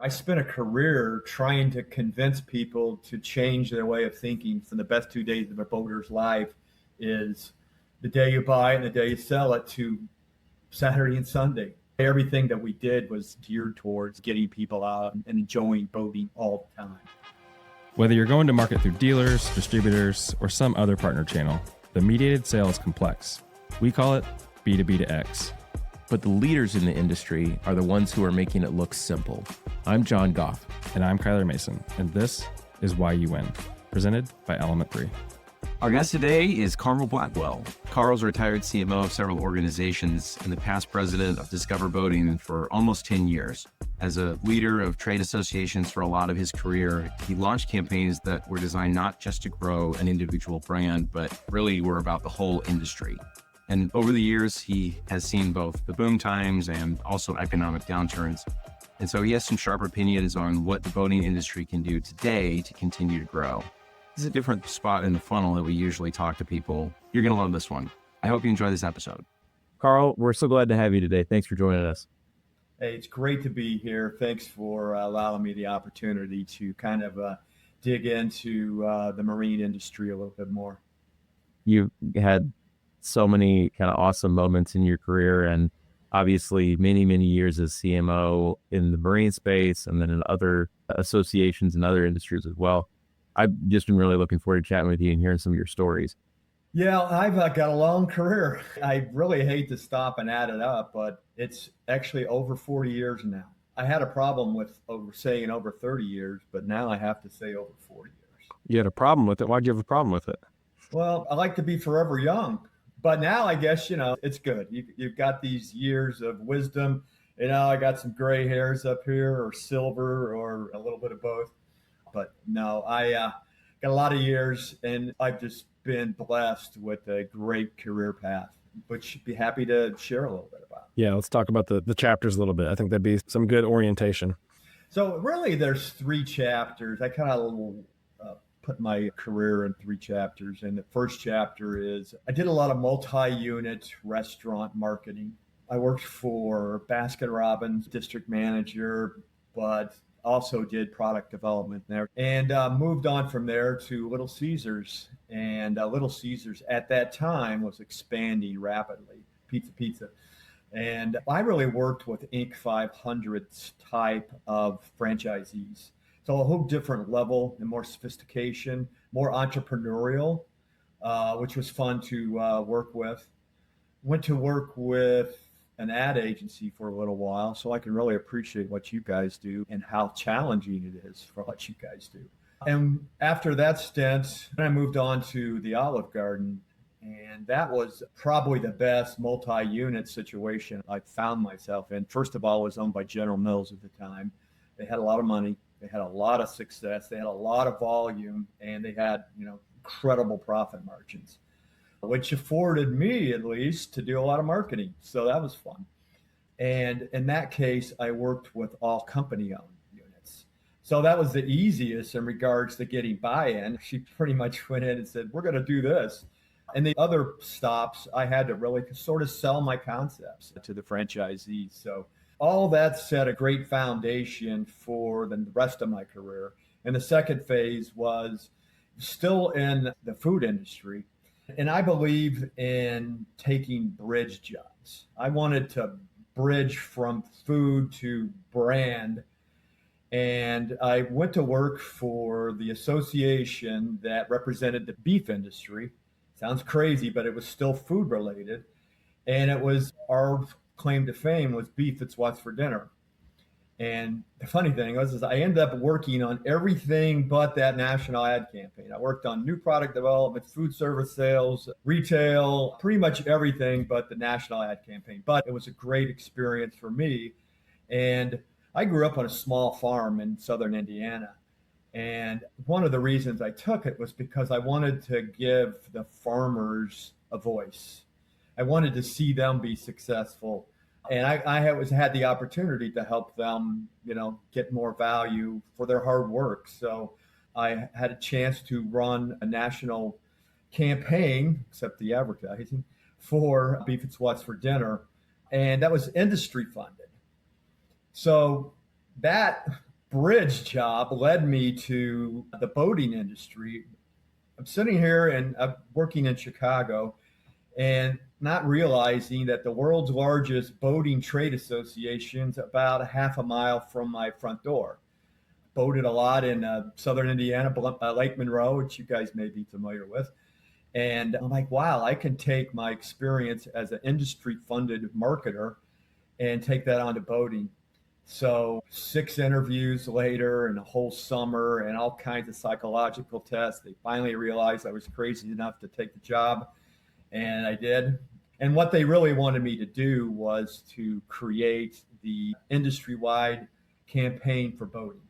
I spent a career trying to convince people to change their way of thinking from the best 2 days of a boater's life is the day you buy it and the day you sell it to Saturday and Sunday. Everything that we did was geared towards getting people out and enjoying boating all the time. Whether you're going to market through dealers, distributors, or some other partner channel, the mediated sale is complex. We call it B2B to X. But the leaders in the industry are the ones who are making it look simple. I'm John Goff. And I'm Kyler Mason, and this is Why You Win, presented by Element 3. Our guest today is Carl Blackwell. Carl's a retired CMO of several organizations and the past president of Discover Boating for almost 10 years. As a leader of trade associations for a lot of his career, he launched campaigns that were designed not just to grow an individual brand, but really were about the whole industry. And over the years, he has seen both the boom times and also economic downturns. And so he has some sharp opinions on what the boating industry can do today to continue to grow. This is a different spot in the funnel that we usually talk to people. You're going to love this one. I hope you enjoy this episode. Carl, we're so glad to have you today. Thanks for joining us. Hey, it's great to be here. Thanks for allowing me the opportunity to kind of dig into the marine industry a little bit more. You've had so many kind of awesome moments in your career, and obviously many, many years as CMO in the marine space and then in other associations and other industries as well. I've just been really looking forward to chatting with you and hearing some of your stories. Yeah, I've got a long career. I really hate to stop and add it up, but it's actually over 40 years now. I had a problem with saying over 30 years, but now I have to say over 40 years. You had a problem with it? Why'd you have a problem with it? Well, I like to be forever young. But now I guess, it's good. You've got these years of wisdom. I got some gray hairs up here or silver or a little bit of both. But no, I got a lot of years and I've just been blessed with a great career path, which I'd be happy to share a little bit about. Yeah, let's talk about the chapters a little bit. I think that'd be some good orientation. So really there's 3 chapters. I kind of put my career in 3 chapters. And the first chapter is I did a lot of multi-unit restaurant marketing. I worked for Baskin-Robbins, district manager, but also did product development there and moved on from there to Little Caesars. And Little Caesars at that time was expanding rapidly, pizza. And I really worked with Inc. 500 type of franchisees. So a whole different level and more sophistication, more entrepreneurial, which was fun to work with. Went to work with an ad agency for a little while, so I can really appreciate what you guys do and how challenging it is for what you guys do. And after that stint, I moved on to the Olive Garden, and that was probably the best multi-unit situation I found myself in. First of all, it was owned by General Mills at the time. They had a lot of money. They had a lot of success. They had a lot of volume, and they had, incredible profit margins, which afforded me at least to do a lot of marketing. So that was fun. And in that case, I worked with all company-owned units. So that was the easiest in regards to getting buy-in. She pretty much went in and said, we're going to do this. And the other stops, I had to really sort of sell my concepts to the franchisees. So all that set a great foundation for the rest of my career. And the second phase was still in the food industry. And I believe in taking bridge jobs. I wanted to bridge from food to brand. And I went to work for the association that represented the beef industry. Sounds crazy, but it was still food related. And it was our claim to fame was beef that's what's for dinner. And the funny thing was I ended up working on everything but that national ad campaign. I worked on new product development, food service sales, retail, pretty much everything but the national ad campaign. But it was a great experience for me. And I grew up on a small farm in southern Indiana. And one of the reasons I took it was because I wanted to give the farmers a voice. I wanted to see them be successful. And I had the opportunity to help them, get more value for their hard work. So I had a chance to run a national campaign, except the advertising, for Beef It's What's for Dinner. And that was industry funded. So that bridge job led me to the boating industry. I'm sitting here and I'm working in Chicago and not realizing that the world's largest boating trade association is about a half a mile from my front door. Boated a lot in southern Indiana, Lake Monroe, which you guys may be familiar with. And I'm like, wow, I can take my experience as an industry funded marketer and take that onto boating. So 6 interviews later and a whole summer and all kinds of psychological tests, they finally realized I was crazy enough to take the job, and I did. And what they really wanted me to do was to create the industry-wide campaign for boating.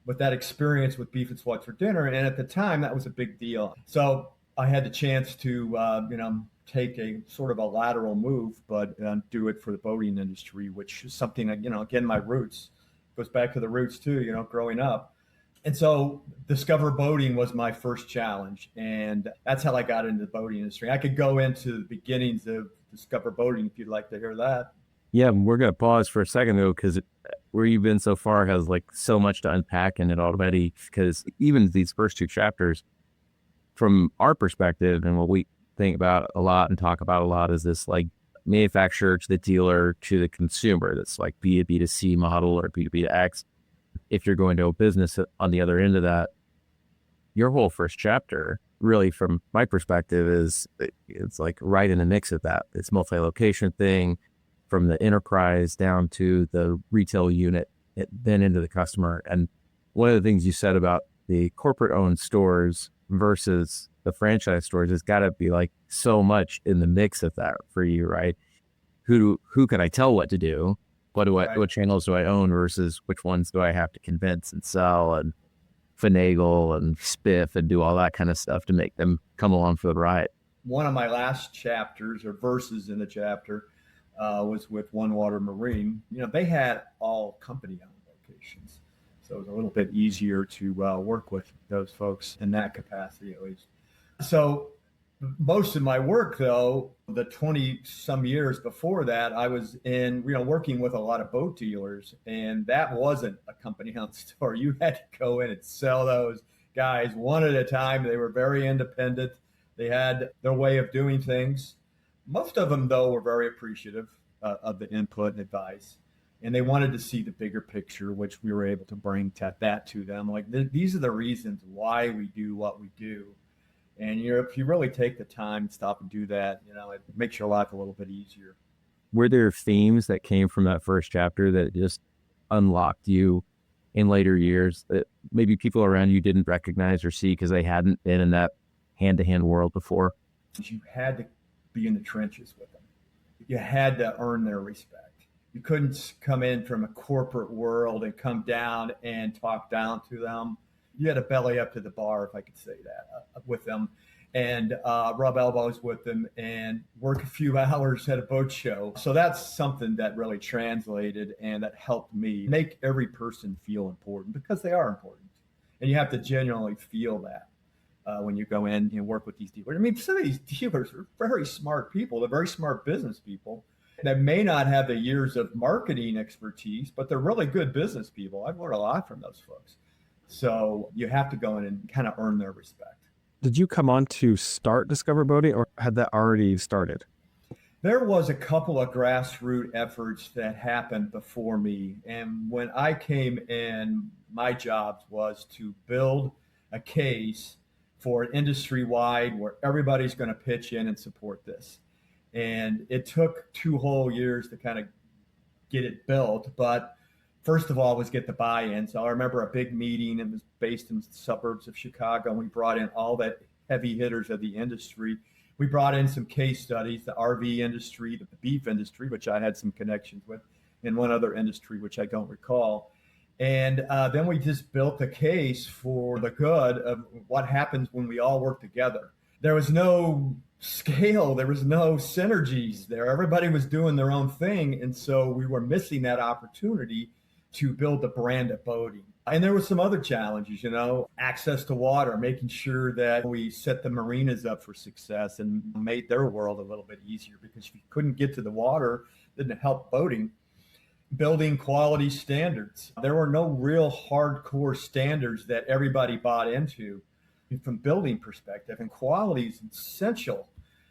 With that experience with Beef and Sweats for Dinner, and at the time that was a big deal. So I had the chance to, take a sort of a lateral move, but do it for the boating industry, which is something that, again, my roots goes back to the roots too, growing up. And so Discover Boating was my first challenge. And that's how I got into the boating industry. I could go into the beginnings of Discover Boating if you'd like to hear that. Yeah, we're going to pause for a second though, because where you've been so far has like so much to unpack in it already. Because even these first 2 chapters, from our perspective and what we think about a lot and talk about a lot, is this like manufacturer to the dealer to the consumer. That's like B2B2C model or B2B2X. If you're going to a business on the other end of that, your whole first chapter, really, from my perspective, is it's like right in the mix of that. It's multi-location thing, from the enterprise down to the retail unit, then into the customer. And one of the things you said about the corporate-owned stores versus the franchise stores has got to be like so much in the mix of that for you, right? Who can I tell what to do? What channels do I own versus which ones do I have to convince and sell and finagle and spiff and do all that kind of stuff to make them come along for the ride? One of my last chapters or verses in the chapter was with One Water Marine. They had all company-owned locations. So it was a little bit easier to work with those folks in that capacity, at least. So most of my work, though, the 20 some years before that, I was in, working with a lot of boat dealers, and that wasn't a company-owned store. You had to go in and sell those guys one at a time. They were very independent. They had their way of doing things. Most of them, though, were very appreciative of the input and advice. And they wanted to see the bigger picture, which we were able to bring that to them. Like, these are the reasons why we do what we do. And if you really take the time and stop and do that, it makes your life a little bit easier. Were there themes that came from that first chapter that just unlocked you in later years that maybe people around you didn't recognize or see because they hadn't been in that hand-to-hand world before? You had to be in the trenches with them. You had to earn their respect. You couldn't come in from a corporate world and come down and talk down to them. You had to belly up to the bar, if I could say that, with them, and rub elbows with them and work a few hours at a boat show. So that's something that really translated and that helped me make every person feel important, because they are important. And you have to genuinely feel that when you go in and work with these dealers. I mean, some of these dealers are very smart people. They're very smart business people that may not have the years of marketing expertise, but they're really good business people. I've learned a lot from those folks. So you have to go in and kind of earn their respect. Did you come on to start Discover Boating, or had that already started? There was a couple of grassroots efforts that happened before me. And when I came in, my job was to build a case for an industry-wide where everybody's going to pitch in and support this. And it took 2 whole years to kind of get it built. But first of all was get the buy-in. So I remember a big meeting. It was based in the suburbs of Chicago. And we brought in all the heavy hitters of the industry. We brought in some case studies, the RV industry, the beef industry, which I had some connections with, and one other industry, which I don't recall. And then we just built the case for the good of what happens when we all work together. There was no scale. There was no synergies there. Everybody was doing their own thing. And so we were missing that opportunity to build the brand of boating. And there were some other challenges, access to water, making sure that we set the marinas up for success and made their world a little bit easier, because if you couldn't get to the water, it didn't help boating. building quality standards. There were no real hardcore standards that everybody bought into from building perspective, and quality is essential.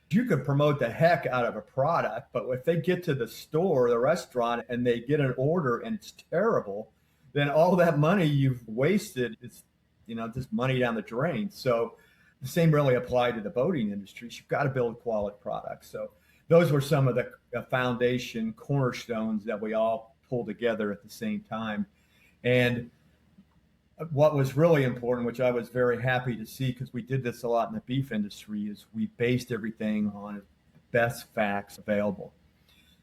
You could promote the heck out of a product, but if they get to the store, the restaurant, and they get an order and it's terrible, then all that money you've wasted is, just money down the drain. So the same really applied to the boating industry. You've got to build quality products. So those were some of the foundation cornerstones that we all pulled together at the same time. And what was really important, which I was very happy to see, because we did this a lot in the beef industry, is we based everything on the best facts available.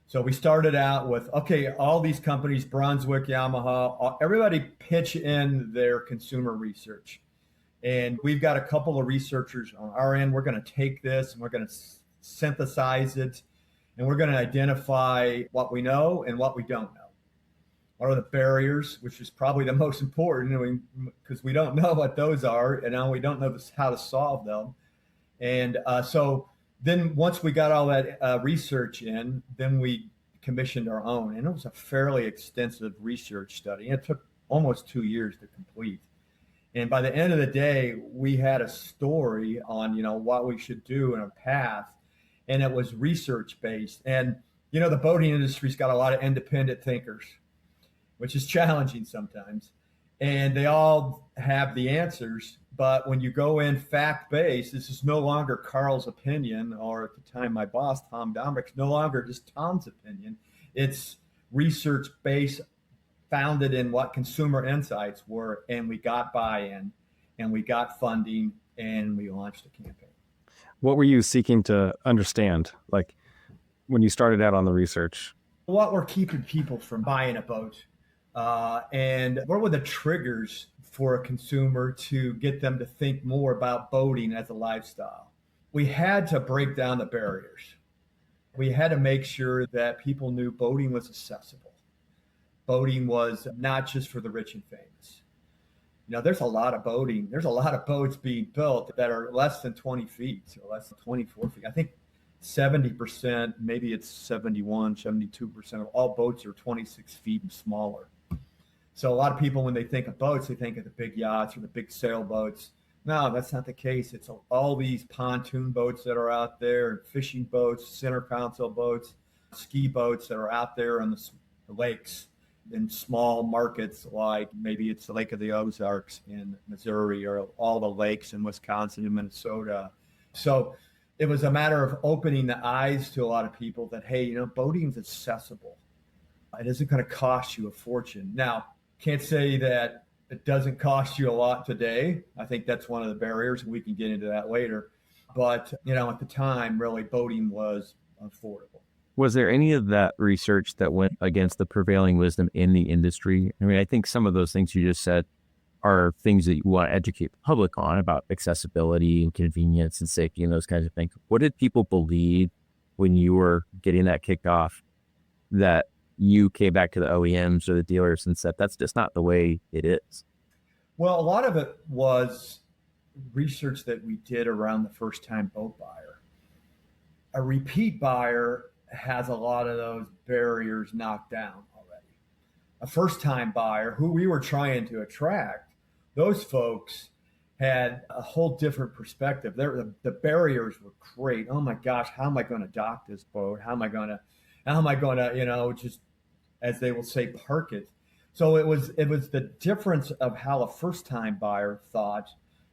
So we started out with, okay, all these companies, Brunswick, Yamaha, everybody pitch in their consumer research. And we've got a couple of researchers on our end. We're going to take this and we're going to synthesize it, and we're going to identify what we know and what we don't know. What are the barriers, which is probably the most important, because we don't know what those are, and we don't know how to solve them. And so then once we got all that research in, then we commissioned our own. And it was a fairly extensive research study. It took almost 2 years to complete. And by the end of the day, we had a story on, what we should do in a path. And it was research based. And, the boating industry's got a lot of independent thinkers, which is challenging sometimes. And they all have the answers. But when you go in fact-based, this is no longer Carl's opinion, or at the time my boss, Tom Domerick's, no longer just Tom's opinion. It's research-based, founded in what consumer insights were, and we got buy-in, and we got funding, and we launched a campaign. What were you seeking to understand, like when you started out on the research? What were keeping people from buying a boat? And what were the triggers for a consumer to get them to think more about boating as a lifestyle? We had to break down the barriers. We had to make sure that people knew boating was accessible. Boating was not just for the rich and famous. There's a lot of boating. There's a lot of boats being built that are less than 20 feet or less than 24 feet. I think 70%, maybe it's 71, 72% of all boats are 26 feet and smaller. So a lot of people, when they think of boats, they think of the big yachts or the big sailboats. No, that's not the case. It's all these pontoon boats that are out there, and fishing boats, center console boats, ski boats that are out there on the lakes in small markets, like maybe it's the Lake of the Ozarks in Missouri, or all the lakes in Wisconsin and Minnesota. So it was a matter of opening the eyes to a lot of people that, hey, boating's accessible. It isn't going to cost you a fortune. Now, can't say that it doesn't cost you a lot today. I think that's one of the barriers, and we can get into that later. But, at the time, really, boating was affordable. Was there any of that research that went against the prevailing wisdom in the industry? I mean, I think some of those things you just said are things that you want to educate the public on, about accessibility and convenience and safety and those kinds of things. What did people believe when you were getting that kicked off, that you came back to the OEMs or the dealers and said, that's just not the way it is? Well, a lot of it was research that we did around the first-time boat buyer. A repeat buyer has a lot of those barriers knocked down already. A first-time buyer, who we were trying to attract, those folks had a whole different perspective. The barriers were great. Oh my gosh, how am I going to dock this boat? How am I going to, just, as they will say, park it? So it was the difference of how a first-time buyer thought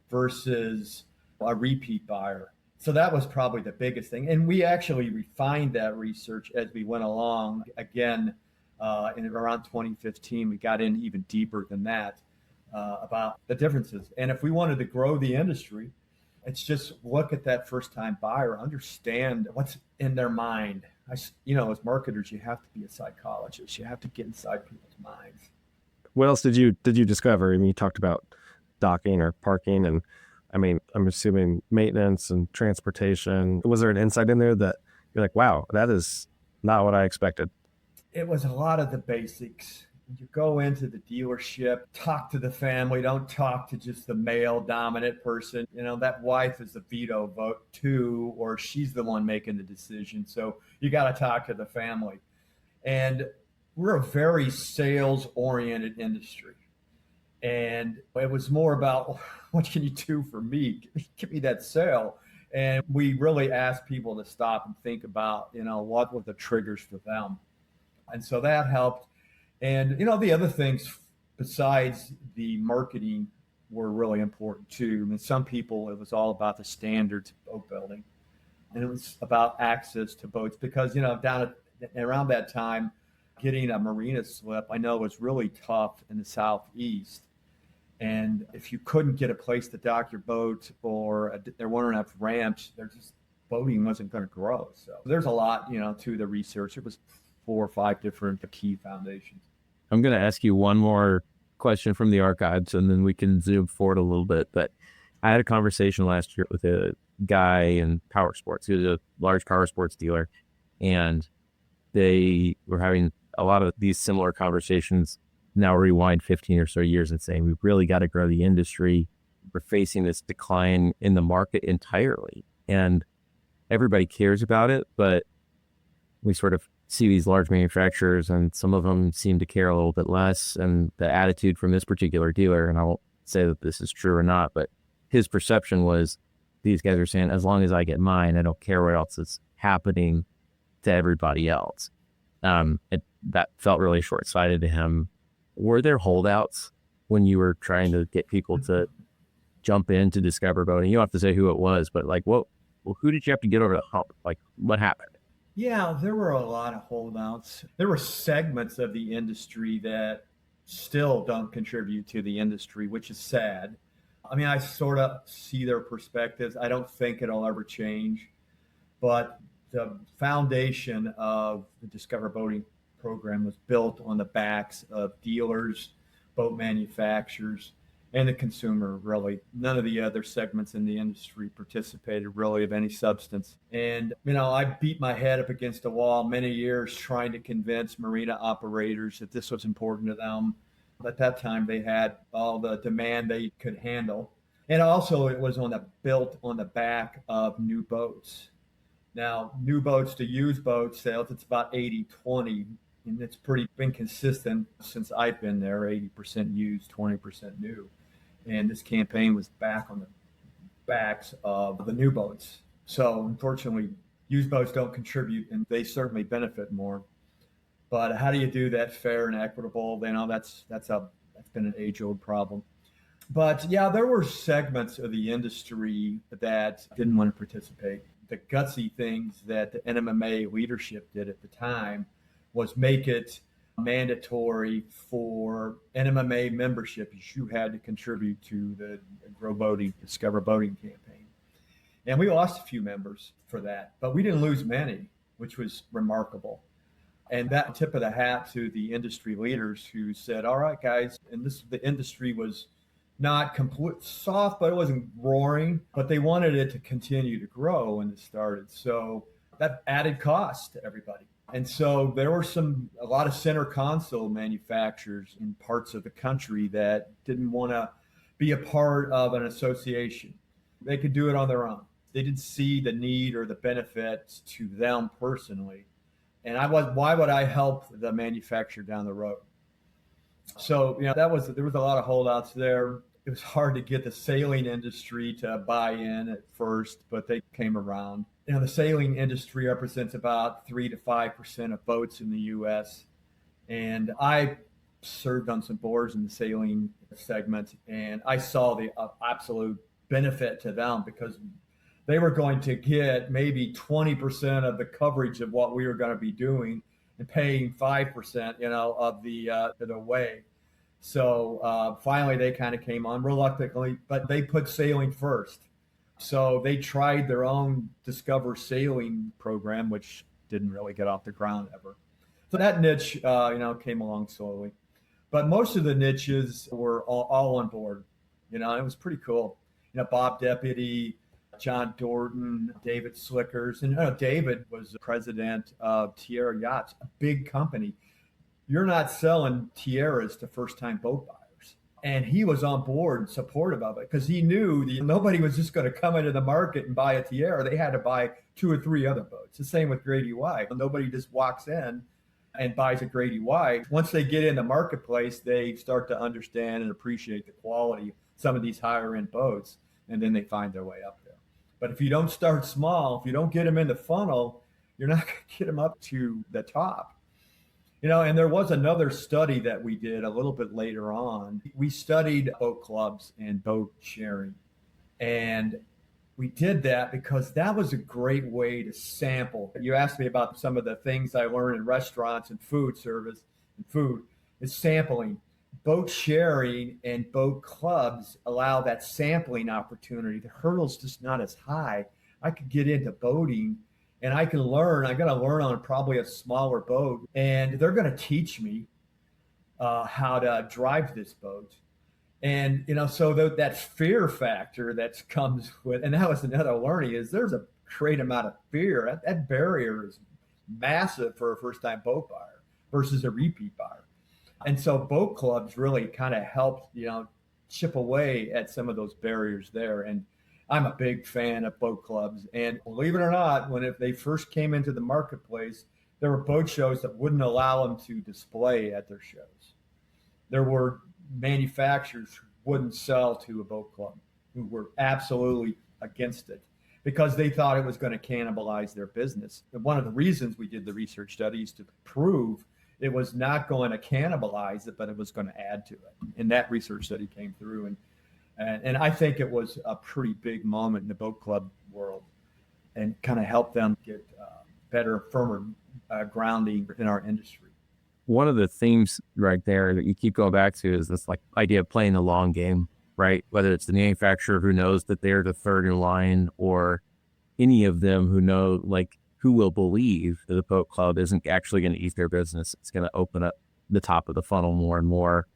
versus a repeat buyer. So that was probably the biggest thing. And we actually refined that research as we went along. Again, in around 2015, we got in even deeper than that about the differences. And if we wanted to grow the industry, it's just look at that first-time buyer, understand what's in their mind. As marketers, you have to be a psychologist. You have to get inside people's minds. What else did you discover? I mean, you talked about docking or parking, and I mean, I'm assuming maintenance and transportation. Was there an insight in there that you're like, wow, that is not what I expected? It was a lot of the basics. You go into the dealership, talk to the family, don't talk to just the male dominant person. That wife is the veto vote too, or she's the one making the decision. So you got to talk to the family. And we're a very sales oriented industry. And it was more about what can you do for me? Give me that sale. And we really asked people to stop and think about, what were the triggers for them. And so that helped. And, the other things besides the marketing were really important too. I mean, some people, it was all about the standards of boat building. And it was about access to boats because, around that time, getting a marina slip, I know was really tough in the Southeast. And if you couldn't get a place to dock your boat or there weren't enough ramps, boating wasn't going to grow. So there's a lot, to the research. It was 4 or 5 different key foundations. I'm going to ask you one more question from the archives and then we can zoom forward a little bit. But I had a conversation last year with a guy in power sports. He was a large power sports dealer, and they were having a lot of these similar conversations. Now rewind 15 or so years and saying, we've really got to grow the industry. We're facing this decline in the market entirely. And everybody cares about it, but we sort of see these large manufacturers and some of them seem to care a little bit less. And the attitude from this particular dealer, and I won't say that this is true or not, but his perception was these guys are saying, as long as I get mine, I don't care what else is happening to everybody else. That felt really short-sighted to him. Were there holdouts when you were trying to get people to jump in to discover boating? You don't have to say who it was, but who did you have to get over the hump? Like, what happened? Yeah, there were a lot of holdouts. There were segments of the industry that still don't contribute to the industry, which is sad. I mean, I sort of see their perspectives. I don't think it'll ever change, but the foundation of the Discover Boating program was built on the backs of dealers, boat manufacturers, and the consumer, really. None of the other segments in the industry participated really of any substance. And, I beat my head up against a wall many years trying to convince marina operators that this was important to them. At that time, they had all the demand they could handle. And also it was built on the back of new boats. Now, new boats to used boat sales, it's about 80-20. And it's been consistent since I've been there, 80% used, 20% new. And this campaign was back on the backs of the new boats. So unfortunately, used boats don't contribute and they certainly benefit more. But how do you do that fair and equitable? That's been an age-old problem. But yeah, there were segments of the industry that didn't want to participate. The gutsy things that the NMMA leadership did at the time was make it mandatory for NMMA membership. You had to contribute to the Grow Boating, Discover Boating campaign. And we lost a few members for that, but we didn't lose many, which was remarkable. And that tip of the hat to the industry leaders who said, all right, guys, and the industry was not complete soft, but it wasn't roaring, but they wanted it to continue to grow when it started. So that added cost to everybody. And so there were a lot of center console manufacturers in parts of the country that didn't want to be a part of an association. They could do it on their own. They didn't see the need or the benefits to them personally. And why would I help the manufacturer down the road? So, there was a lot of holdouts there. It was hard to get the sailing industry to buy in at first, but they came around. The sailing industry represents about 3 to 5% of boats in the U.S. And I served on some boards in the sailing segment, and I saw the absolute benefit to them because they were going to get maybe 20% of the coverage of what we were going to be doing and paying 5%, of the way. So finally, they kind of came on reluctantly, but they put sailing first. So they tried their own Discover Sailing program, which didn't really get off the ground ever. So that niche, came along slowly. But most of the niches were all on board. It was pretty cool. Bob Deputy, John Dorton, David Slickers. And David was the president of Tierra Yachts, a big company. You're not selling Tierras to first-time boat buyers. And he was on board, supportive of it, because he knew nobody was just going to come into the market and buy a Tierra. They had to buy 2 or 3 other boats. The same with Grady White. Nobody just walks in and buys a Grady White. Once they get in the marketplace, they start to understand and appreciate the quality of some of these higher end boats, and then they find their way up there. But if you don't start small, if you don't get them in the funnel, you're not going to get them up to the top. And there was another study that we did a little bit later on. We studied boat clubs and boat sharing. And we did that because that was a great way to sample. You asked me about some of the things I learned in restaurants and food service and food is sampling. Boat sharing and boat clubs allow that sampling opportunity. The hurdle's just not as high. I could get into boating and I can learn. I'm going to learn on probably a smaller boat, and they're going to teach me how to drive this boat. And, so that fear factor that comes with, and that was another learning, is there's a great amount of fear. That barrier is massive for a first-time boat buyer versus a repeat buyer. And so boat clubs really kind of helped, chip away at some of those barriers there. And I'm a big fan of boat clubs. And believe it or not, if they first came into the marketplace, there were boat shows that wouldn't allow them to display at their shows. There were manufacturers who wouldn't sell to a boat club, who were absolutely against it because they thought it was going to cannibalize their business. And one of the reasons we did the research studies to prove it was not going to cannibalize it, but it was going to add to it. And that research study came through. And I think it was a pretty big moment in the boat club world and kind of helped them get better, firmer grounding in our industry. One of the themes right there that you keep going back to is this idea of playing the long game, right? Whether it's the manufacturer who knows that they're the third in line, or any of them who know, who will believe that the boat club isn't actually going to eat their business. It's going to open up the top of the funnel more and more.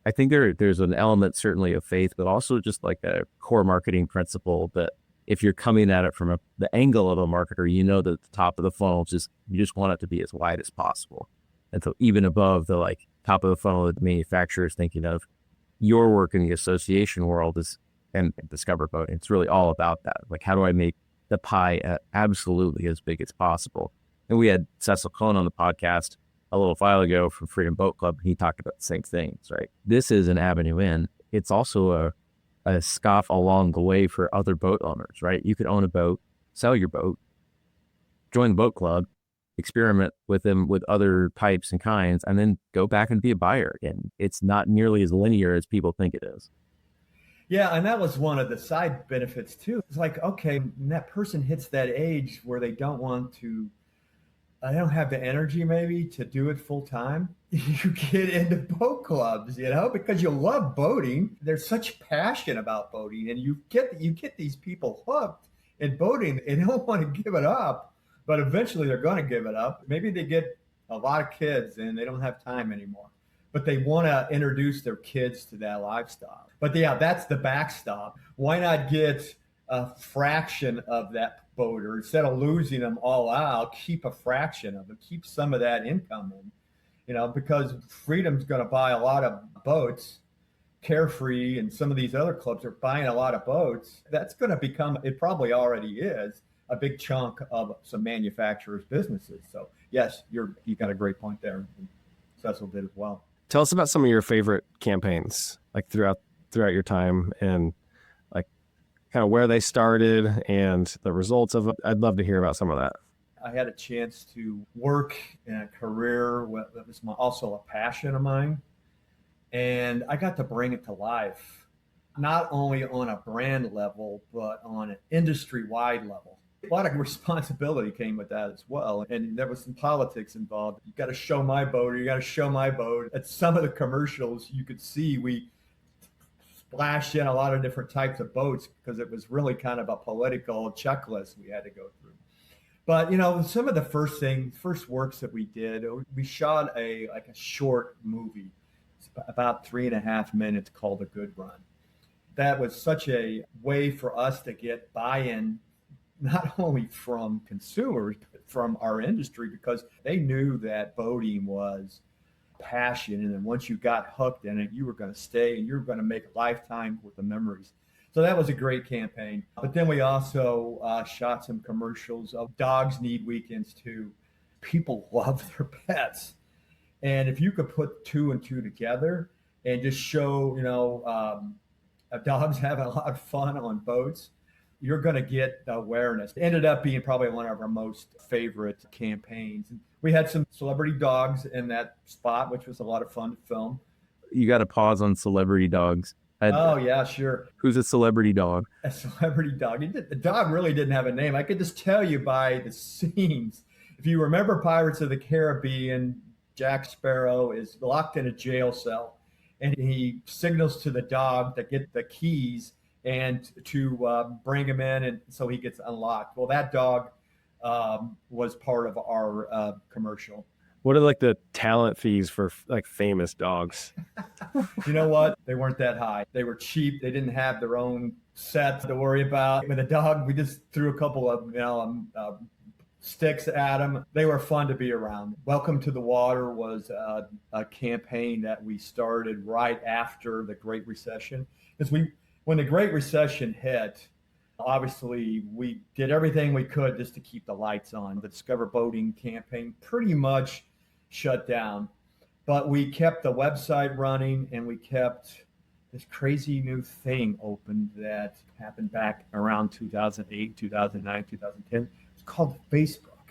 I think there's an element certainly of faith, but also just a core marketing principle that if you're coming at it from the angle of a marketer, that the top of the funnel you just want it to be as wide as possible. And so even above the top of the funnel that the manufacturer is thinking of, your work in the association world and Discover Boating, it's really all about that. How do I make the pie absolutely as big as possible? And we had Cecil Cohn on the podcast a little while ago from Freedom Boat Club. He talked about the same things, right? This is an avenue in. It's also a scoff along the way for other boat owners, right? You could own a boat, sell your boat, join the boat club, experiment with them with other types and kinds, and then go back and be a buyer again. It's not nearly as linear as people think it is. Yeah, and that was one of the side benefits too. It's okay, when that person hits that age where they don't have the energy maybe to do it full time. You get into boat clubs, because you love boating. There's such passion about boating, and you get these people hooked in boating. They don't want to give it up, but eventually they're going to give it up. Maybe they get a lot of kids and they don't have time anymore, but they want to introduce their kids to that lifestyle. But yeah, that's the backstop. Why not get a fraction of that boater instead of losing them all out? Keep a fraction of it, keep some of that income in, because Freedom's going to buy a lot of boats. Carefree and some of these other clubs are buying a lot of boats. That's going to become, it probably already is, a big chunk of some manufacturers' businesses. So yes, you got a great point there. Cecil did as well. Tell us about some of your favorite campaigns, throughout your time, and kind of where they started and the results of it. I'd love to hear about some of that. I had a chance to work in a career that was also a passion of mine. And I got to bring it to life, not only on a brand level, but on an industry-wide level. A lot of responsibility came with that as well. And there was some politics involved. You got to show my boat, or you got to show my boat. At some of the commercials, you could see we splashed in a lot of different types of boats because it was really kind of a political checklist we had to go through. But, some of the first works that we did, we shot a short movie. It's about 3.5 minutes called A Good Run. That was such a way for us to get buy-in, not only from consumers, but from our industry, because they knew that boating was passion. And then once you got hooked in it, you were going to stay and you were going to make a lifetime with the memories. So that was a great campaign. But then we also shot some commercials of Dogs Need Weekends Too. People love their pets. And if you could put two and two together and just show, dogs having a lot of fun on boats, you're going to get the awareness. It ended up being probably one of our most favorite campaigns. We had some celebrity dogs in that spot, which was a lot of fun to film. You got to pause on celebrity dogs. Oh, yeah, sure. Who's a celebrity dog? A celebrity dog. The dog really didn't have a name. I could just tell you by the scenes. If you remember Pirates of the Caribbean, Jack Sparrow is locked in a jail cell, and he signals to the dog to get the keys and to bring him in, and so he gets unlocked. Well, that dog was part of our commercial. What are like the talent fees for like famous dogs? You know what? They weren't that high. They were cheap. They didn't have their own set to worry about. With a dog, we just threw a couple of sticks at them. They were fun to be around. Welcome to the Water was a campaign that we started right after the Great Recession. Because when the Great Recession hit, obviously we did everything we could just to keep the lights on. The Discover Boating campaign pretty much shut down, but we kept the website running, and we kept this crazy new thing open that happened back around 2008, 2009, 2010. It's called Facebook.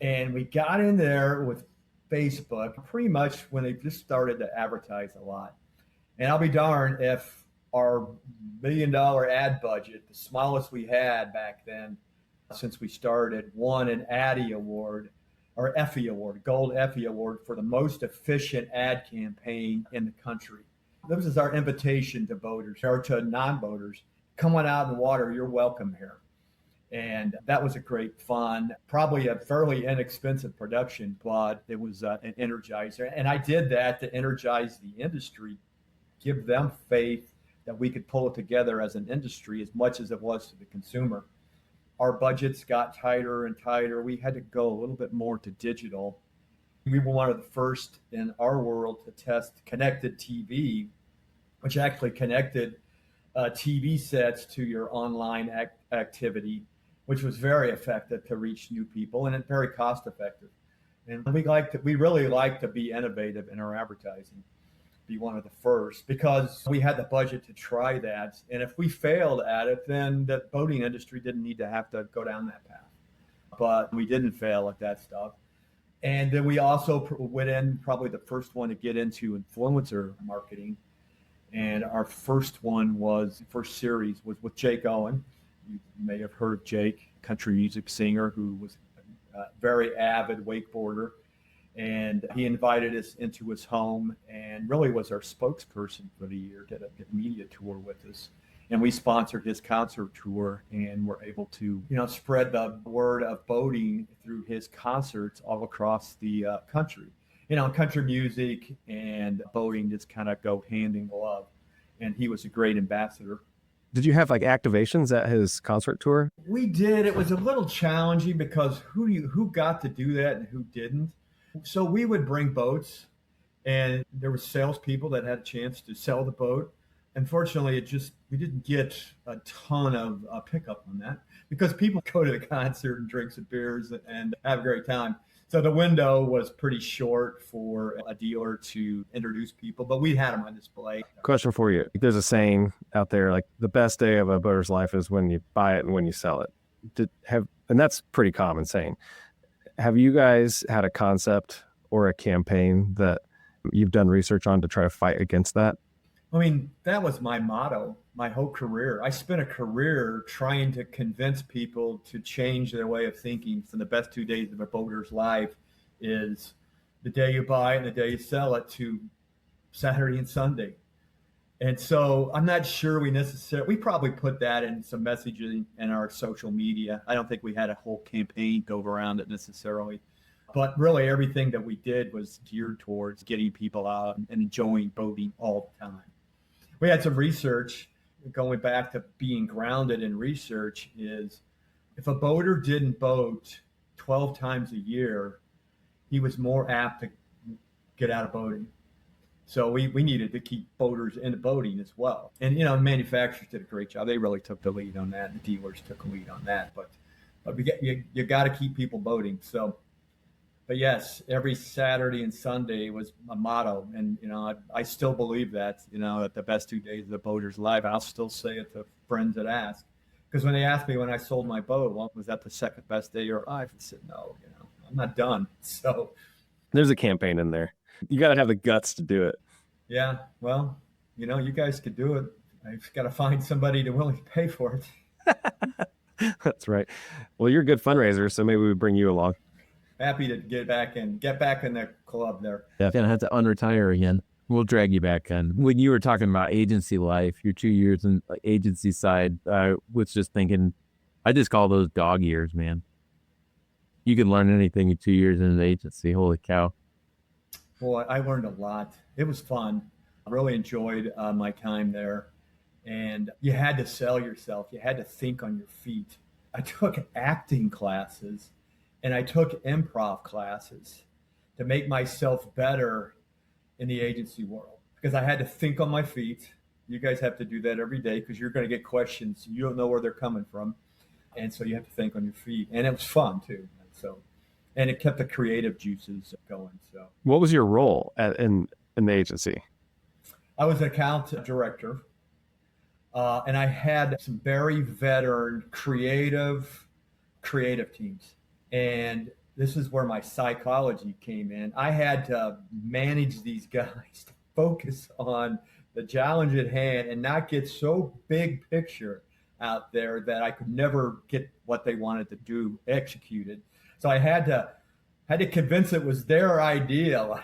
And we got in there with Facebook pretty much when they just started to advertise a lot. And I'll be darned if our $1 million ad budget, the smallest we had back then since we started, won an Addy Award, or Effie Award, Gold Effie Award for the most efficient ad campaign in the country. This is our invitation to boaters or to non-boaters. Come on out in the water, you're welcome here. And that was a great fun, probably a fairly inexpensive production, but it was an energizer. And I did that to energize the industry, give them faith that we could pull it together as an industry as much as it was to the consumer. Our budgets got tighter and tighter. We had to go a little bit more to digital. We were one of the first in our world to test connected TV, which actually connected TV sets to your online activity, which was very effective to reach new people and very cost effective. And we really like to be innovative in our advertising, be one of the first, because we had the budget to try that. And if we failed at it, then the boating industry didn't need to have to go down that path. But we didn't fail at that stuff. And then we also went in, probably the first one to get into influencer marketing. And our first series was with Jake Owen. You may have heard of Jake, country music singer who was a very avid wakeboarder. And he invited us into his home and really was our spokesperson for the year, did a media tour with us. And we sponsored his concert tour and were able to, spread the word of boating through his concerts all across the country. Country music and boating just kind of go hand in glove. And he was a great ambassador. Did you have like activations at his concert tour? We did. It was a little challenging because who got to do that and who didn't. So we would bring boats, and there were salespeople that had a chance to sell the boat. Unfortunately, we didn't get a ton of pickup on that because people go to the concert and drink some beers and have a great time. So the window was pretty short for a dealer to introduce people, but we had them on display. Question for you. There's a saying out there, like the best day of a boater's life is when you buy it and when you sell it. And that's pretty common saying. Have you guys had a concept or a campaign that you've done research on to try to fight against that? I mean, that was my motto, my whole career. I spent a career trying to convince people to change their way of thinking from the best 2 days of a boater's life is the day you buy it and the day you sell it to Saturday and Sunday. And so I'm not sure we probably put that in some messaging in our social media. I don't think we had a whole campaign go around it necessarily. But really everything that we did was geared towards getting people out and enjoying boating all the time. We had some research going back to being grounded in research is if a boater didn't boat 12 times a year, he was more apt to get out of boating. So we needed to keep boaters into boating as well. And, manufacturers did a great job. They really took the lead on that. The dealers took the lead on that. But you got to keep people boating. So But yes, every Saturday and Sunday was a motto. And, I still believe that, at the best 2 days of the boater's life. I'll still say it to friends that ask. Because when they ask me when I sold my boat, well, was that the second best day of your life? I said, no, I'm not done. So, There's a campaign in there. You got to have the guts to do it. yeah, well, you guys could do it. I've got to find somebody to willing to pay for it. That's right. Well, you're a good fundraiser, so maybe we bring you along. Happy to get back in the club there. Yeah, gonna have to unretire again. We'll drag you back in. When you were talking about agency life, your 2 years in agency side, I was just thinking, I just call those dog years, man. You can learn anything in 2 years in an agency. Holy cow. Boy, I learned a lot. It was fun. I really enjoyed my time there. And you had to sell yourself. You had to think on your feet. I took acting classes and I took improv classes to make myself better in the agency world because I had to think on my feet. You guys have to do that every day because you're going to get questions. You don't know where they're coming from. And so you have to think on your feet. And it was fun too. And it kept the creative juices going. So what was your role in the agency? I was an account director. And I had some very veteran creative teams. And this is where my psychology came in. I had to manage these guys to focus on the challenge at hand and not get so big picture out there that I could never get what they wanted to do executed. So I had to convince it was their idea.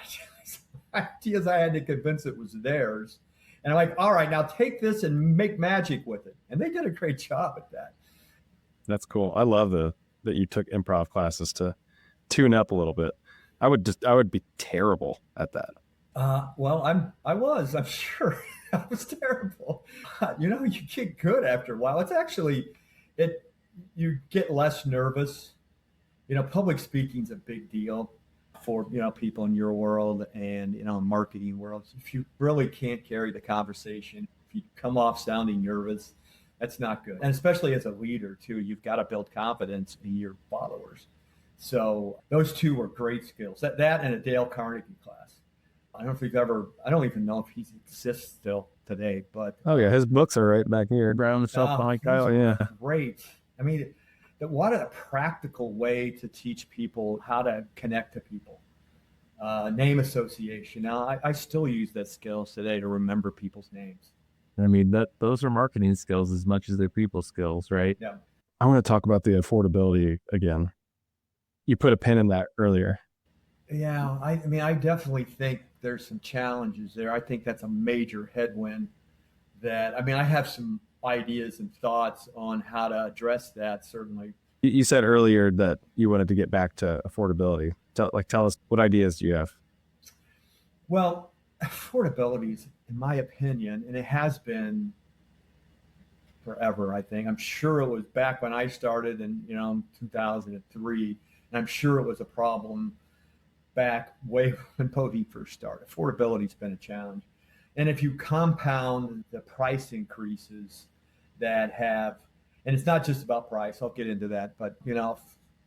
Ideas I had to convince it was theirs. And I'm like, all right, now take this and make magic with it. And they did a great job at that. That's cool. I love that you took improv classes to tune up a little bit. I would be terrible at that. Well, I'm sure I was terrible. You get good after a while. It's actually, you get less nervous. Public speaking's a big deal for, people in your world and, marketing world. If you really can't carry the conversation, if you come off sounding nervous, that's not good. And especially as a leader too, you've got to build confidence in your followers. So those two were great skills. That and a Dale Carnegie class. I don't even know if he exists still today, but. Oh yeah. His books are right back here. Brown stuff behind Kyle. Yeah. Great. I mean, what a practical way to teach people how to connect to people. Name association. Now, I still use that skills today to remember people's names. I mean, those are marketing skills as much as they're people skills, right? Yeah. I want to talk about the affordability again. You put a pin in that earlier. Yeah, I mean, I definitely think there's some challenges there. I think that's a major headwind I have some ideas and thoughts on how to address that, certainly. You said earlier that you wanted to get back to affordability. Tell us, what ideas do you have? Well, affordability is, in my opinion, and it has been forever, I think. I'm sure it was back when I started in 2003, and I'm sure it was a problem back way when boating first started. Affordability's been a challenge. And if you compound the price increases that have, and it's not just about price, I'll get into that, but if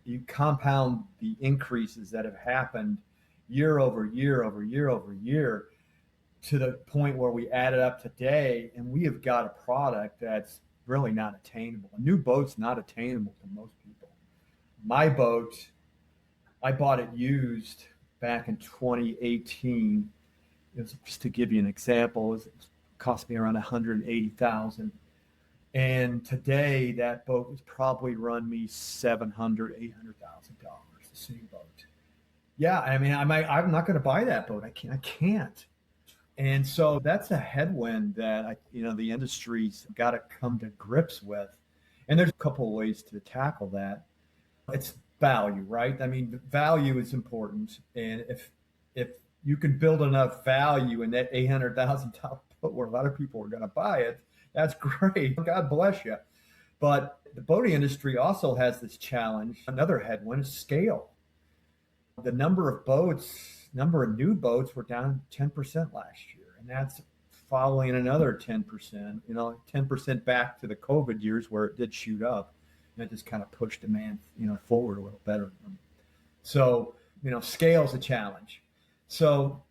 you compound the increases that have happened year over year over year over year to the point where we add it up today, and we have got a product that's really not attainable. A new boat's not attainable to most people. My boat, I bought it used back in 2018. Just to give you an example, it cost me around $180,000. And today that boat would probably run me $700,000, $800,000, the same boat. Yeah, I mean, I'm not going to buy that boat. I can't. And so that's a headwind that the industry's got to come to grips with. And there's a couple of ways to tackle that. It's value, right? I mean, value is important. And if you can build enough value in that $800,000 boat where a lot of people are going to buy it, that's great. God bless you. But the boating industry also has this challenge. Another headwind is scale. The number of new boats were down 10% last year. And that's following another 10%, 10% back to the COVID years where it did shoot up. And it just kind of pushed demand, forward a little better. So scale is a challenge. So,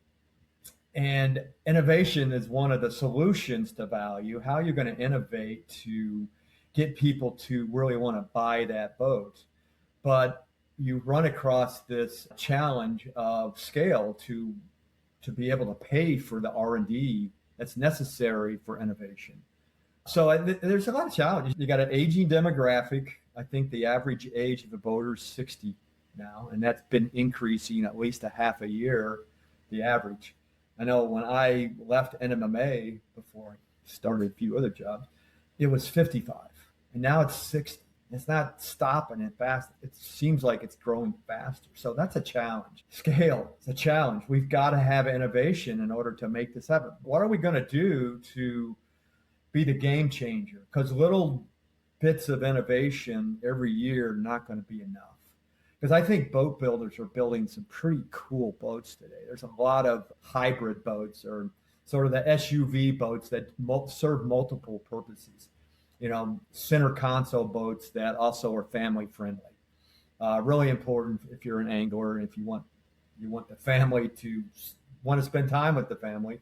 and innovation is one of the solutions to value. How you're going to innovate to get people to really want to buy that boat. But you run across this challenge of scale to be able to pay for the R&D that's necessary for innovation. So there's a lot of challenges. You got an aging demographic. I think the average age of a boater is 60 now, and that's been increasing at least a half a year, the average. I know when I left NMMA before I started a few other jobs, it was 55, and now it's 60. It's not stopping it fast. It seems like it's growing faster. So that's a challenge. Scale is a challenge. We've got to have innovation in order to make this happen. What are we going to do to be the game changer? Because little bits of innovation every year are not going to be enough. Because I think boat builders are building some pretty cool boats today. There's a lot of hybrid boats or sort of the SUV boats that serve multiple purposes. Center console boats that also are family friendly. Really important if you're an angler, if you want the family to want to spend time with the family.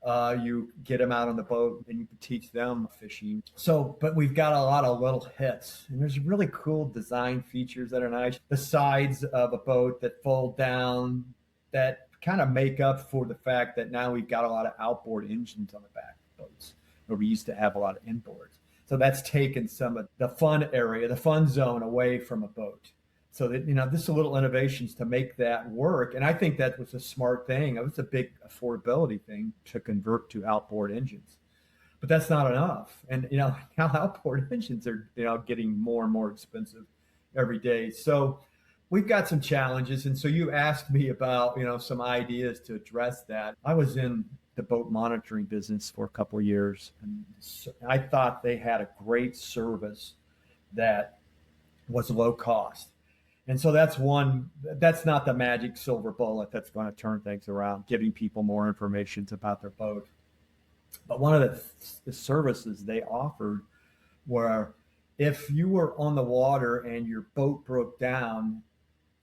You get them out on the boat and you can teach them fishing. So, but we've got a lot of little hits, and there's really cool design features that are nice. The sides of a boat that fold down, that kind of make up for the fact that now we've got a lot of outboard engines on the back of boats, where we used to have a lot of inboards. So that's taken some of the fun area, the fun zone away from a boat. So that, this is a little innovations to make that work. And I think that was a smart thing. It was a big affordability thing to convert to outboard engines. But that's not enough. And, now outboard engines are, getting more and more expensive every day. So we've got some challenges. And so you asked me about, some ideas to address that. I was in the boat monitoring business for a couple of years, and I thought they had a great service that was low cost. And so that's not the magic silver bullet that's going to turn things around, giving people more information about their boat. But one of the services they offered were, if you were on the water and your boat broke down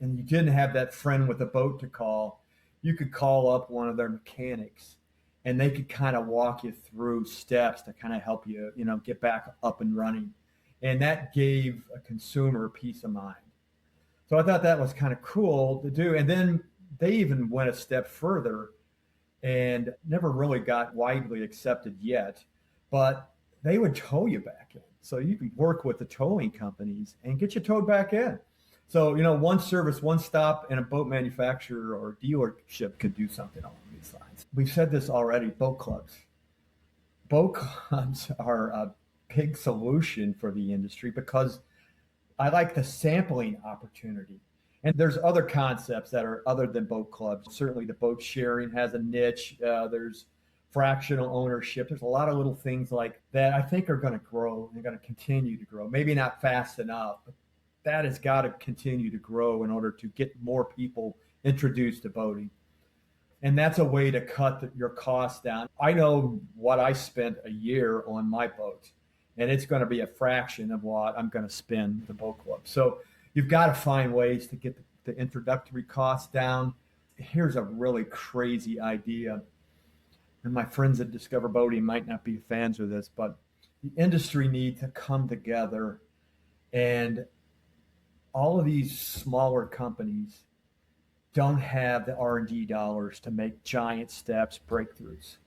and you didn't have that friend with a boat to call, you could call up one of their mechanics, and they could kind of walk you through steps to kind of help you, get back up and running. And that gave a consumer peace of mind. So I thought that was kind of cool to do. And then they even went a step further and never really got widely accepted yet, but they would tow you back in. So you could work with the towing companies and get you towed back in. So, one service, one stop, and a boat manufacturer or dealership could do something along these lines. We've said this already, boat clubs. Boat clubs are a big solution for the industry because I like the sampling opportunity. And there's other concepts that are other than boat clubs. Certainly the boat sharing has a niche. There's fractional ownership. There's a lot of little things like that I think are going to grow and going to continue to grow. Maybe not fast enough, but that has got to continue to grow in order to get more people introduced to boating. And that's a way to cut your costs down. I know what I spent a year on my boat, and it's going to be a fraction of what I'm going to spend the boat club. So you've got to find ways to get the introductory costs down. Here's a really crazy idea, and my friends at Discover Boating might not be fans of this, but the industry needs to come together, and all of these smaller companies don't have the R&D dollars to make giant steps, breakthroughs.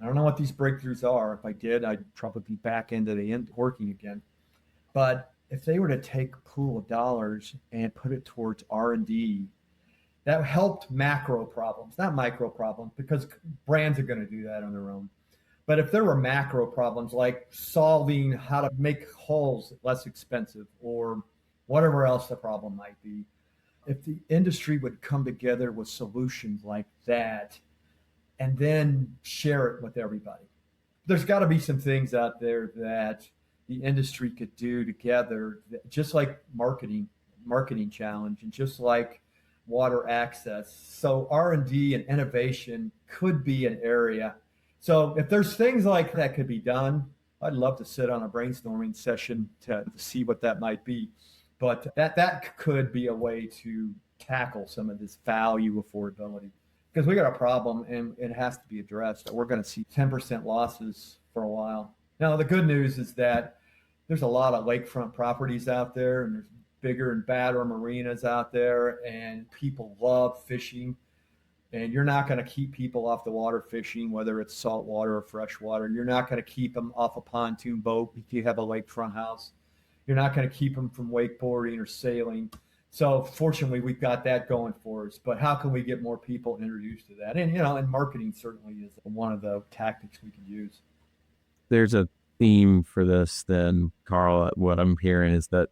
I don't know what these breakthroughs are. If I did, I'd probably be back into the end working again. But if they were to take a pool of dollars and put it towards R&D, that helped macro problems, not micro problems, because brands are going to do that on their own. But if there were macro problems like solving how to make hulls less expensive or whatever else the problem might be, if the industry would come together with solutions like that and then share it with everybody. There's got to be some things out there that the industry could do together, just like marketing challenge, and just like water access. So R&D and innovation could be an area. So if there's things like that could be done, I'd love to sit on a brainstorming session to see what that might be. But that could be a way to tackle some of this value affordability, because we got a problem and it has to be addressed. We're going to see 10% losses for a while. Now, the good news is that there's a lot of lakefront properties out there, and there's bigger and badder marinas out there, and people love fishing. And you're not going to keep people off the water fishing, whether it's saltwater or freshwater. You're not going to keep them off a pontoon boat if you have a lakefront house. You're not going to keep them from wakeboarding or sailing. So fortunately, we've got that going for us. But how can we get more people introduced to that? And, and marketing certainly is one of the tactics we can use. There's a theme for this then, Carl. What I'm hearing is that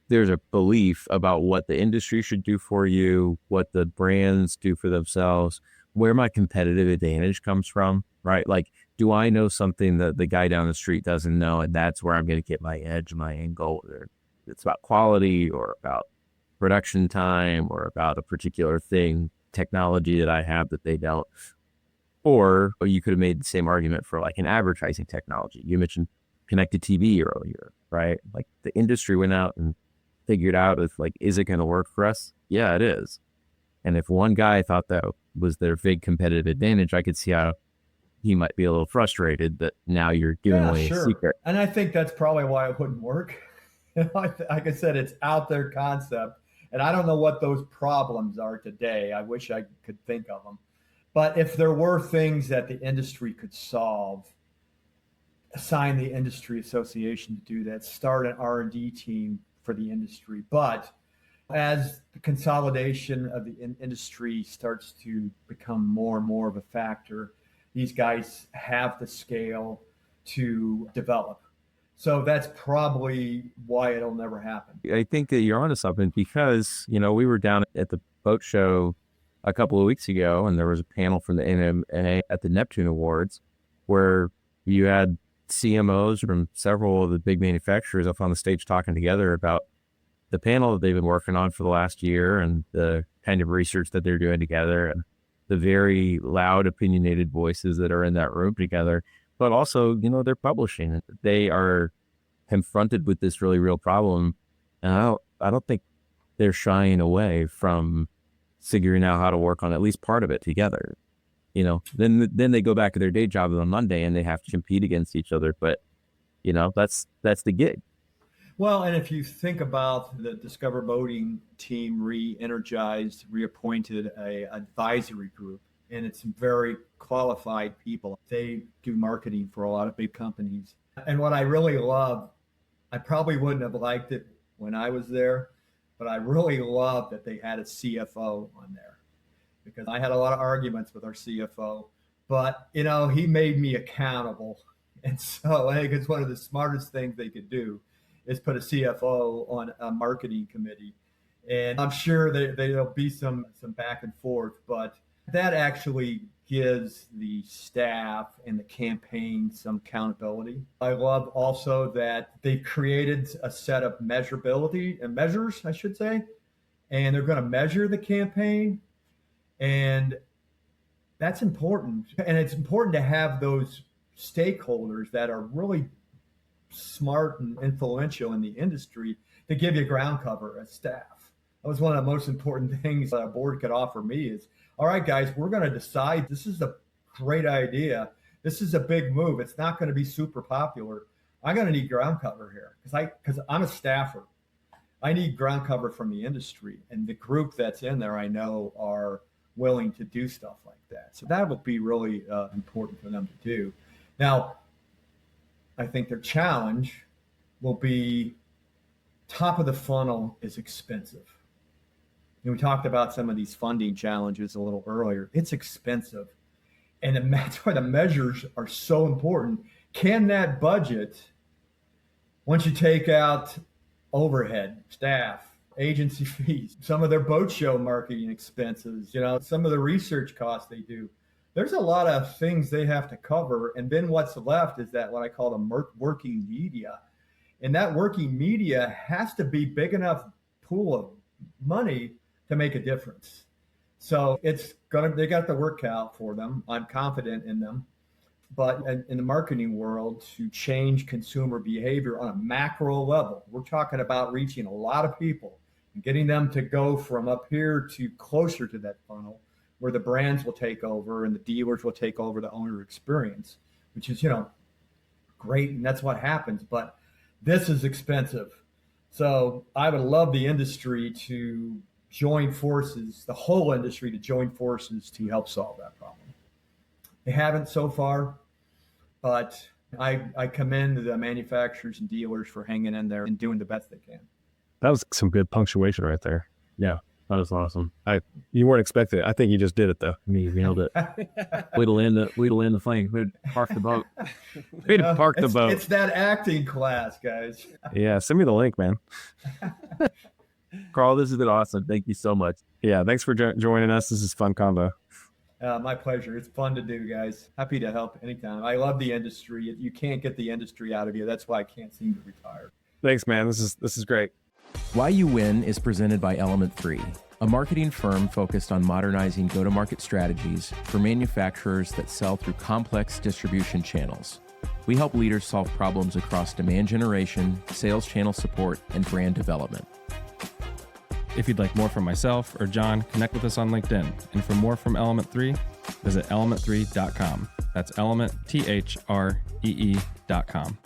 there's a belief about what the industry should do for you, what the brands do for themselves, where my competitive advantage comes from, right? Like, do I know something that the guy down the street doesn't know? And that's where I'm going to get my edge, my angle. It's about quality or about production time or about a particular thing, technology that I have that they don't. Or you could have made the same argument for like an advertising technology. You mentioned connected TV earlier, right? Like the industry went out and figured out if like, is it going to work for us? Yeah, it is. And if one guy thought that was their big competitive advantage, I could see how he might be a little frustrated that now you're giving away a secret. And I think that's probably why it wouldn't work. Like I said, it's out there concept. And I don't know what those problems are today. I wish I could think of them. But if there were things that the industry could solve, assign the industry association to do that, start an R&D team for the industry. But as the consolidation of the industry starts to become more and more of a factor, these guys have the scale to develop. So that's probably why it'll never happen. I think that you're onto something because, we were down at the boat show a couple of weeks ago, and there was a panel from the NMA at the Neptune Awards where you had CMOs from several of the big manufacturers up on the stage talking together about the panel that they've been working on for the last year and the kind of research that they're doing together and the very loud, opinionated voices that are in that room together. But also, they're publishing. They are confronted with this really real problem. And I don't think they're shying away from figuring out how to work on at least part of it together. Then they go back to their day job on Monday and they have to compete against each other. But, that's the gig. Well, and if you think about the Discover Boating team reappointed a advisory group, and it's very qualified people. They do marketing for a lot of big companies. And what I really love, I probably wouldn't have liked it when I was there, but I really love that they had a CFO on there, because I had a lot of arguments with our CFO, but he made me accountable. And so I think it's one of the smartest things they could do is put a CFO on a marketing committee. And I'm sure there'll be some back and forth, but that actually gives the staff and the campaign some accountability. I love also that they created a set of measures, I should say, and they're going to measure the campaign. And that's important. And it's important to have those stakeholders that are really smart and influential in the industry to give you ground cover as staff. That was one of the most important things that a board could offer me is, all right, guys, we're going to decide this is a great idea. This is a big move. It's not going to be super popular. I'm going to need ground cover here because I'm a staffer. I need ground cover from the industry, and the group that's in there I know are willing to do stuff like that. So that would be really important for them to do. Now, I think their challenge will be top of the funnel is expensive. We talked about some of these funding challenges a little earlier. It's expensive. And that's why the measures are so important. Can that budget, once you take out overhead, staff, agency fees, some of their boat show marketing expenses, some of the research costs they do, there's a lot of things they have to cover. And then what's left is that what I call the working media. And that working media has to be big enough pool of money to make a difference. So they got the work out for them. I'm confident in them. But in the marketing world, to change consumer behavior on a macro level, we're talking about reaching a lot of people, and getting them to go from up here to closer to that funnel where the brands will take over and the dealers will take over the owner experience, which is, great. And that's what happens. But this is expensive. So I would love the industry to join forces, the whole industry to join forces to help solve that problem. They haven't so far, but I commend the manufacturers and dealers for hanging in there and doing the best they can. That was some good punctuation right there. Yeah, that was awesome. You weren't expecting it. I think you just did it though. You nailed it. Way to land the plane. Way to park the boat. Way to park the boat. It's that acting class, guys. Yeah, send me the link, man. Carl, this has been awesome. Thank you so much. Yeah, thanks for joining us. This is fun combo. My pleasure. It's fun to do, guys. Happy to help anytime. I love the industry. You can't get the industry out of you. That's why I can't seem to retire. Thanks, man. This is great. Why You Win is presented by Element 3, a marketing firm focused on modernizing go-to-market strategies for manufacturers that sell through complex distribution channels. We help leaders solve problems across demand generation, sales channel support, and brand development. If you'd like more from myself or John, connect with us on LinkedIn. And for more from Element 3, visit element3.com. That's elementthree.com.